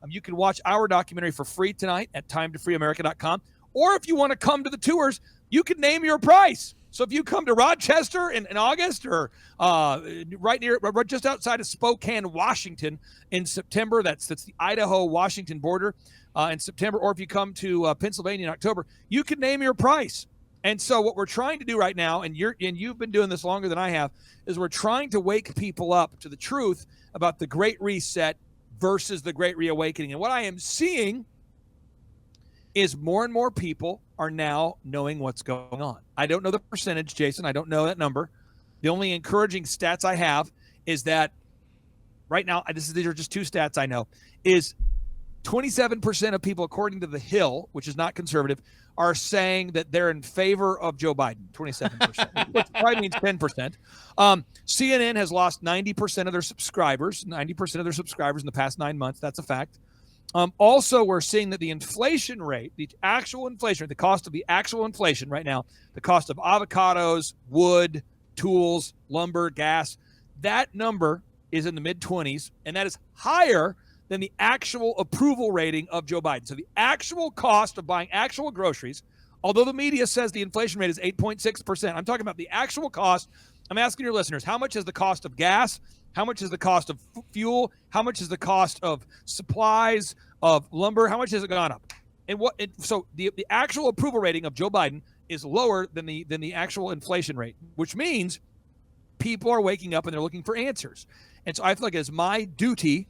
You can watch our documentary for free tonight at timetofreeamerica.com. Or if you want to come to the tours, you can name your price. So if you come to Rochester in August, or right just outside of Spokane, Washington in September, that's the Idaho-Washington border in September, or if you come to Pennsylvania in October, you can name your price. And so what we're trying to do right now, and you've been doing this longer than I have, is we're trying to wake people up to the truth about the Great Reset versus the Great Reawakening. And what I am seeing is more and more people are now knowing what's going on. I don't know the percentage, Jason. I don't know that number. The only encouraging stats I have is that right now, these are just two stats I know, is 27% of people, according to The Hill, which is not conservative, are saying that they're in favor of Joe Biden, 27%, which probably means 10%. CNN has lost 90% of their subscribers, in the past 9 months. That's a fact. Also, we're seeing that the inflation rate, the actual inflation rate, the cost of the actual inflation right now, the cost of avocados, wood, tools, lumber, gas, that number is in the mid-20s, and that is higher than the actual approval rating of Joe Biden. So the actual cost of buying actual groceries, although the media says the inflation rate is 8.6%, I'm talking about the actual cost. I'm asking your listeners, how much is the cost of gas? How much is the cost of fuel? How much is the cost of supplies, of lumber? How much has it gone up? And so the actual approval rating of Joe Biden is lower than the actual inflation rate, which means people are waking up and they're looking for answers. And so I feel like it's my duty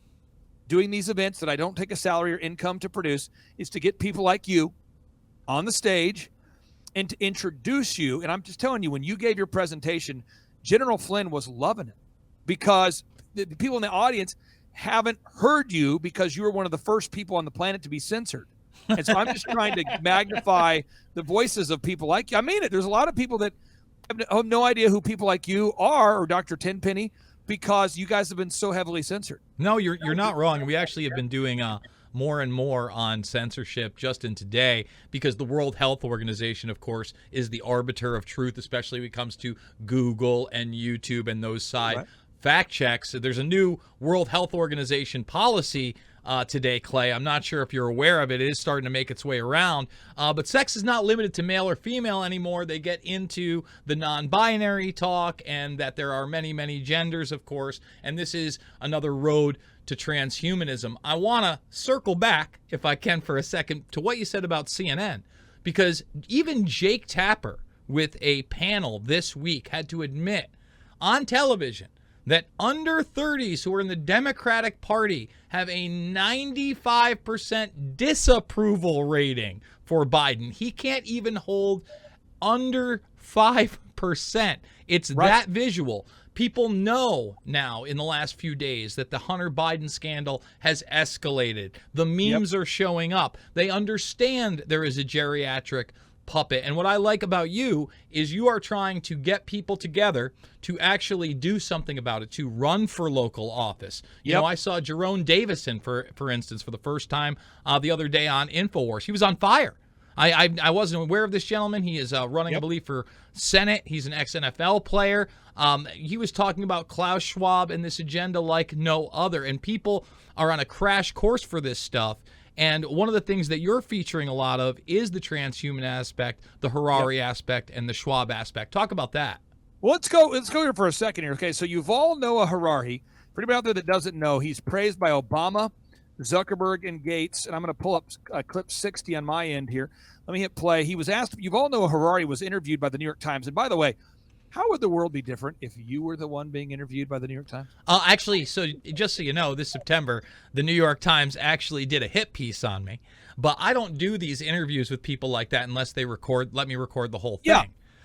doing these events that I don't take a salary or income to produce is to get people like you on the stage and to introduce you. And I'm just telling you, when you gave your presentation, General Flynn was loving it, because the people in the audience haven't heard you because you were one of the first people on the planet to be censored. And so I'm just trying to magnify the voices of people like you. I mean it. There's a lot of people that have no idea who people like you are, or Dr. Tenpenny, because you guys have been so heavily censored. No, you're not wrong. We actually have been doing more and more on censorship just in today, because the World Health Organization, of course, is the arbiter of truth, especially when it comes to Google and YouTube and those side fact checks. So there's a new World Health Organization policy today, Clay. I'm not sure if you're aware of it. It is starting to make its way around. But sex is not limited to male or female anymore. They get into the non-binary talk, and that there are many, many genders, of course. And this is another road to transhumanism. I want to circle back, if I can, for a second to what you said about CNN, because even Jake Tapper, with a panel this week, had to admit on television that under 30s who are in the Democratic Party have a 95% disapproval rating for Biden. He can't even hold under 5%. It's that visual. People know now in the last few days that the Hunter Biden scandal has escalated. The memes are showing up. They understand there is a geriatric puppet. And what I like about you is you are trying to get people together to actually do something about it, to run for local office. You know, I saw Jerome Davison, for instance, for the first time the other day on InfoWars. He was on fire. I wasn't aware of this gentleman. He is running, I believe, for Senate. He's an ex-NFL player. He was talking about Klaus Schwab and this agenda like no other. And people are on a crash course for this stuff. And one of the things that you're featuring a lot of is the transhuman aspect, the Harari aspect, and the Schwab aspect. Talk about that. Well, let's go here for a second here. Okay, so Yuval Noah Harari, for anybody out there that doesn't know, he's praised by Obama, Zuckerberg, and Gates. And I'm going to pull up clip 60 on my end here. Let me hit play. He was asked, Yuval Noah Harari was interviewed by the New York Times. And by the way, how would the world be different if you were the one being interviewed by the New York Times? Actually, so just so you know, this September, the New York Times actually did a hit piece on me. But I don't do these interviews with people like that unless they let me record the whole thing. Yeah.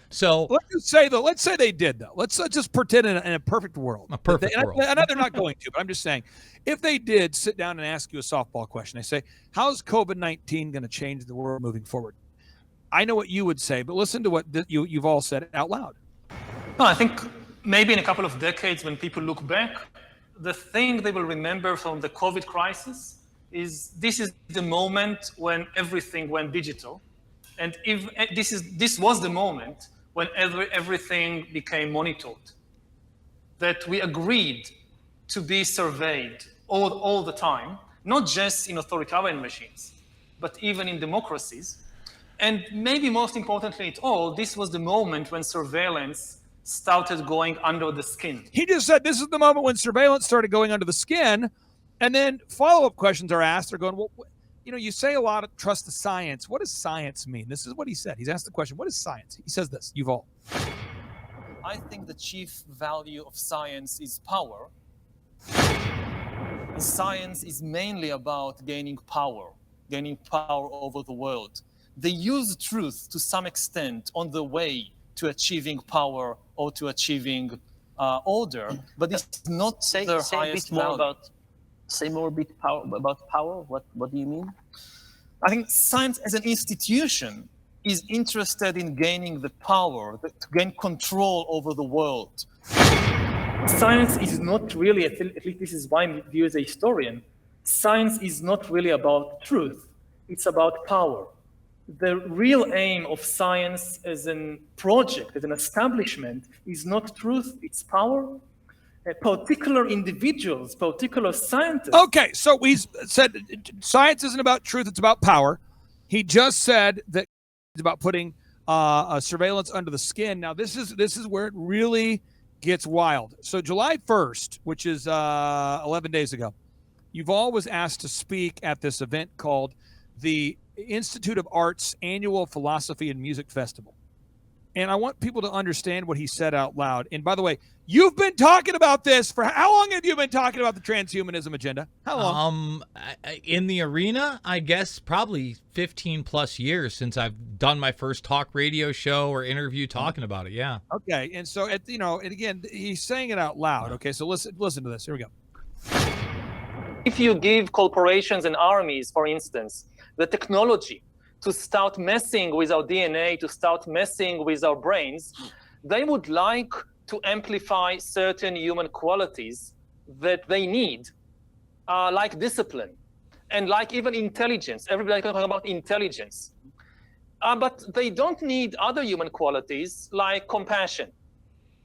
So let's say they did, though. Let's just pretend in a perfect world. A perfect world. I know they're not going to, but I'm just saying, if they did sit down and ask you a softball question, they say, how's COVID-19 going to change the world moving forward? I know what you would say, but listen to what you've all said out loud. No, I think maybe in a couple of decades, when people look back, the thing they will remember from the COVID crisis is this is the moment when everything went digital. And if this was the moment when everything became monitored, that we agreed to be surveyed all the time, not just in authoritarian regimes, but even in democracies. And maybe most importantly at all, this was the moment when surveillance started going under the skin. He just said this is the moment when surveillance started going under the skin, and then follow-up questions are asked. They're going, well, you say a lot of trust the science. What does science mean? This is what he said. He's asked the question, what is science? He says this, Yuval. I think the chief value of science is power. Science is mainly about gaining power over the world. They use truth to some extent on the way to achieving power or to achieving order, but it's not their highest value. Say more a bit about power. What do you mean? I think science as an institution is interested in gaining the power, to gain control over the world. Science is not really, at least this is my view as a historian, science is not really about truth. It's about power. The real aim of science as a project, as an establishment, is not truth, it's power. Particular individuals, particular scientists. Okay, so we said science isn't about truth, it's about power. He just said that it's about putting surveillance under the skin. Now, this is where it really gets wild. So July 1st, which is 11 days ago, Yuval was asked to speak at this event called the Institute of Arts Annual Philosophy and Music Festival. And I want people to understand what he said out loud. And by the way, you've been talking about this for how long have you been talking about the transhumanism agenda? How long? In the arena, I guess probably 15 plus years since I've done my first talk radio show or interview talking about it. Yeah. Okay. And so, and again, he's saying it out loud. Okay. So listen to this. Here we go. If you give corporations and armies, for instance, the technology to start messing with our DNA, to start messing with our brains, they would like to amplify certain human qualities that they need, like discipline and like even intelligence. Everybody can talk about intelligence. But they don't need other human qualities like compassion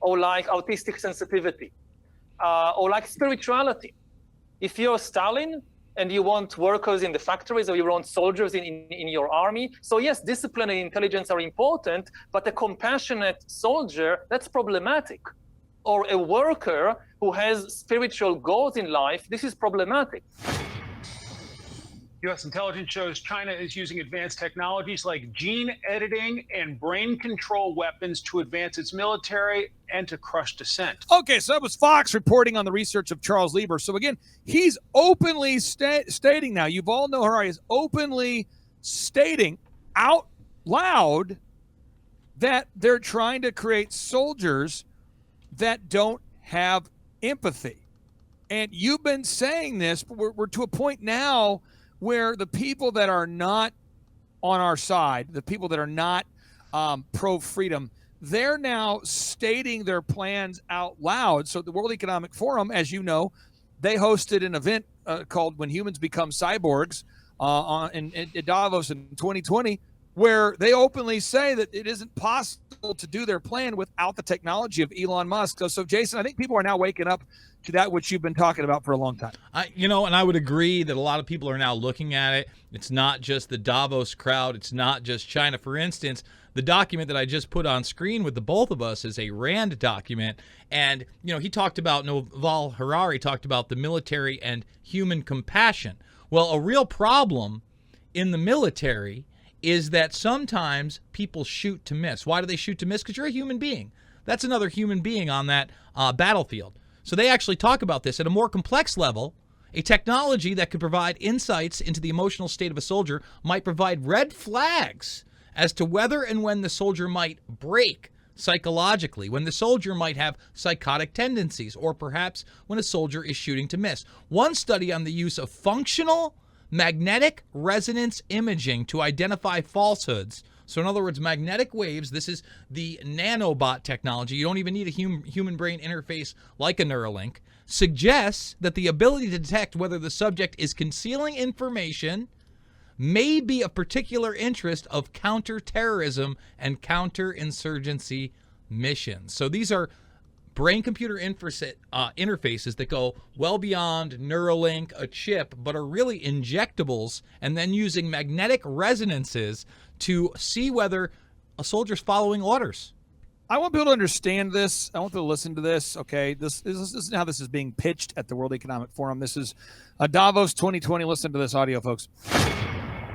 or like artistic sensitivity or like spirituality. If you're Stalin, and you want workers in the factories, or you want soldiers in your army. So yes, discipline and intelligence are important, but a compassionate soldier, that's problematic. Or a worker who has spiritual goals in life, this is problematic. U.S. intelligence shows China is using advanced technologies like gene editing and brain control weapons to advance its military and to crush dissent. Okay, so that was Fox reporting on the research of Charles Lieber. So again, he's openly stating now, Yuval Noah Harari is openly stating out loud that they're trying to create soldiers that don't have empathy. And you've been saying this, but we're to a point now where the people that are not on our side, the people that are not pro-freedom, they're now stating their plans out loud. So the World Economic Forum, as you know, they hosted an event called When Humans Become Cyborgs in Davos in 2020, where they openly say that it isn't possible to do their plan without the technology of Elon Musk. So Jason, I think people are now waking up to that which you've been talking about for a long time. And I would agree that a lot of people are now looking at it. It's not just the Davos crowd. It's not just China. For instance, the document that I just put on screen with the both of us is a RAND document. And, he talked about, Yuval Harari talked about the military and human compassion. Well, a real problem in the military is that sometimes people shoot to miss. Why do they shoot to miss? Because you're a human being. That's another human being on that battlefield. So they actually talk about this at a more complex level. A technology that could provide insights into the emotional state of a soldier might provide red flags as to whether and when the soldier might break psychologically, when the soldier might have psychotic tendencies, or perhaps when a soldier is shooting to miss. One study on the use of functional magnetic resonance imaging to identify falsehoods. So in other words, magnetic waves, this is the nanobot technology. You don't even need a human brain interface like a Neuralink, suggests that the ability to detect whether the subject is concealing information may be of particular interest of counterterrorism and counterinsurgency missions. So these are brain-computer interfaces that go well beyond Neuralink, a chip, but are really injectables, and then using magnetic resonances to see whether a soldier's following orders. I want people to understand this. I want people to listen to this. Okay, this is how this is being pitched at the World Economic Forum. This is Davos 2020. Listen to this audio, folks.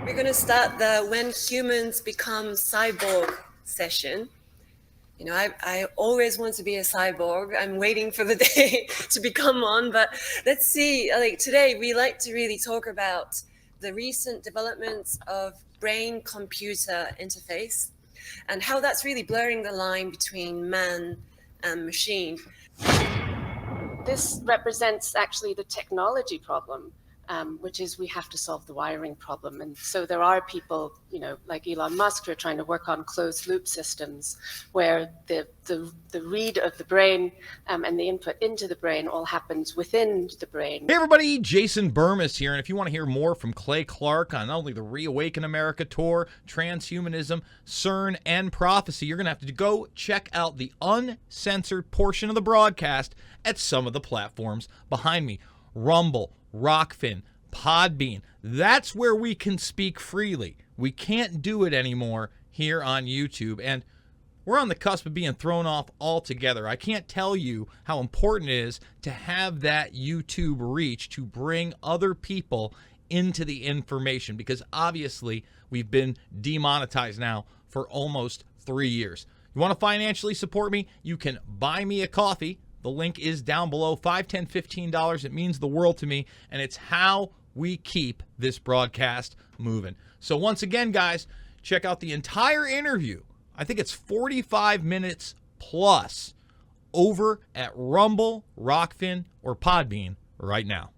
We're going to start the When Humans Become Cyborg session. You know, I always want to be a cyborg. I'm waiting for the day to become one. But let's see, like today, we like to really talk about the recent developments of brain-computer interface and how that's really blurring the line between man and machine. This represents actually the technology problem, which is we have to solve the wiring problem. And so there are people, you know, like Elon Musk, who are trying to work on closed loop systems where the read of the brain and the input into the brain all happens within the brain. Hey everybody, Jason Bermas here, and if you want to hear more from Clay Clark on not only the Reawaken America tour, transhumanism, CERN, and prophecy, you're going to have to go check out the uncensored portion of the broadcast at some of the platforms behind me. Rumble, Rockfin, Podbean. That's where we can speak freely. We can't do it anymore here on YouTube, and we're on the cusp of being thrown off altogether. I can't tell you how important it is to have that YouTube reach to bring other people into the information, because obviously we've been demonetized now for almost 3 years. You want to financially support me? You can buy me a coffee. The link is down below. $5, $10, $15. It means the world to me, and it's how we keep this broadcast moving. So once again, guys, check out the entire interview. I think it's 45 minutes plus over at Rumble, Rockfin, or Podbean right now.